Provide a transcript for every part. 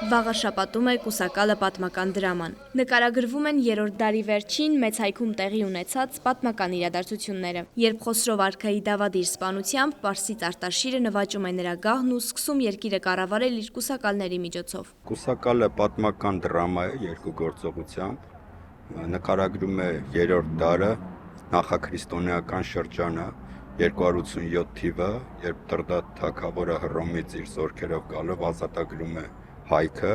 Վաղը շաբաթում է կուսակալը պատմական դրաման։ Նկարագրվում են 3-րդ դարի վերջին մեծ հայքում տեղի ունեցած պատմական իրադարձությունները, երբ Խոսրով արքայի դավադիր սպանությամբ Պարսից Արտաշիրը նվաճում է նրա գահն ու սկսում երկիրը կառավարել իր կուսակալների միջոցով։ Կուսակալը պատմական դրամա է երկու գործողությամբ, նկարագրում է 3-րդ դարը, նախաքրիստոնեական շրջանը, 287 թիվը, երբ Տրդատ թագավորը Հռոմից իր զորքերով գալով ազատագրում է հայքը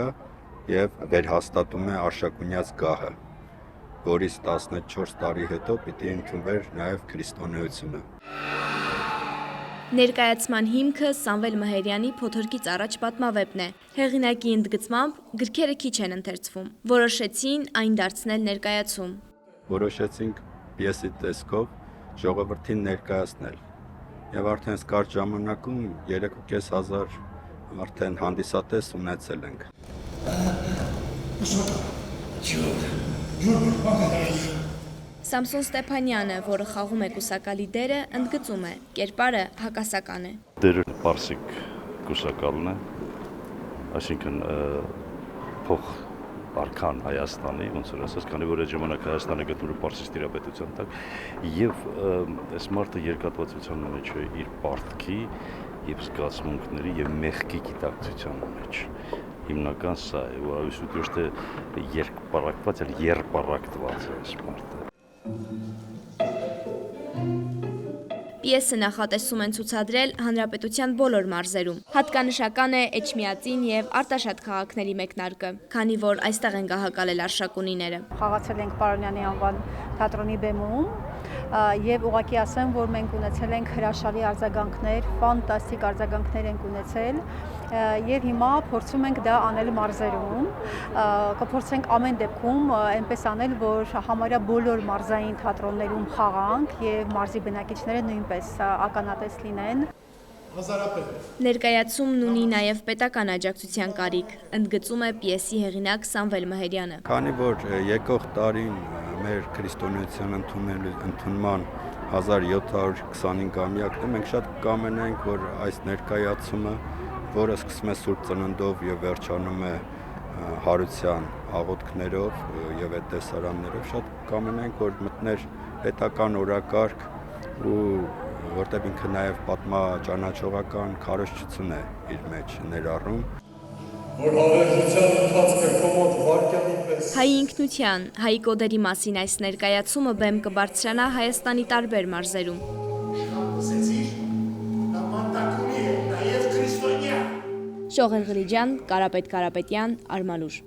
եւ վերհաստատում է Արշակունյաց գահը, որից 14 տարի հետո պիտի ընդունվեր նաեւ քրիստոնեությունը։ Ներկայացման հիմքը Սամվել Մհերյանի Փոթորկից առաջ պատմավեպն է։ Հեղինակի ընդգծմամբ գրքերը քիչ են ընթերցվում։ Որոշեցին այն դարձնել ներկայացում։ Որոշեցինք պիեսի տեսքով ժողովրդին ներկայացնել։ Եվ արդեն կարճ ժամանակում 3500 արդեն հանդիսատես ունեցել ենք։ Սամսոն Ստեփանյանը, որը խաղում է կուսակալի դերը, ընդգծում է, կերպարը հակասական է։ Դերը պարսիկ կուսակալն է, այսինքն փող արքան Հայաստանի, ոնց որ ասած, քանի որ այդ ժամանակ Հայաստանը գտնվում էր Պարսից տիրապետության տակ, եւ այս մարդը երկատվածության մեջ է իր պարտքի եւ զգացմունքների եւ մեղքի գիտակցության մեջ։ Հիմնական սա է, որ այսուհետ ոչ թե երկպարակված, այլ երբարակտված է այս մարդը։ Պիեսը նախատեսում են ցուցադրել հանրապետության բոլոր մարզերում։ Հատկանշական է Էջմիածին եւ Արտաշատ քաղաքների մեկնարկը, քանի որ այստեղ են գահակալել արշակունիները։ Խաղացել ենք Պարոնյանի անվան թատրոնի բեմում եւ ուղղակի ասեմ, որ մենք ունեցել ենք հրաշալի արձագանքներ, ֆանտաստիկ արձագանքներ ենք ունեցել եւ հիմա փորձում ենք դա անել մարզերում, կփորձենք ամեն դեպքում այնպես անել, որ համարյա բոլոր մարզային թատրոններում խաղանք եւ մարզի բնակիչները նույնպես ականատես լինեն։ Ներկայացումն ունի նաև պետական աջակցության կարիք, ընդգծում է պիեսի հեղինակ Սամվել Մհերյանը։ Քանի որ եկող տարին մեր քրիստոնեության ընդունման 1725-ամյակն է, մենք շատ կամենայինք, որ այս ներկայացումը, որը սկսվում է Սուրբ Ծննդով եւ վերջանում է հարության աղոթքներով եւ այդ տեսարաններով, շատ կամենայինք, որ մտներ պետական օրակարգ ու որտեղ ինքը նաև պատմաճանաչողական քարոզչություն է իր մեջ ներառում։ Որ հավերժության ընթացքը կոմոդ վարկյալի պես։ Հայ ինքնության, հայ կոդերի մասին այս ներկայացումը բեմ կբարձրանա Հայաստանի տարբեր մարզերում։ Շողեր Ղլիջյան, Կարապետ Կարապետյան, Արմալուր։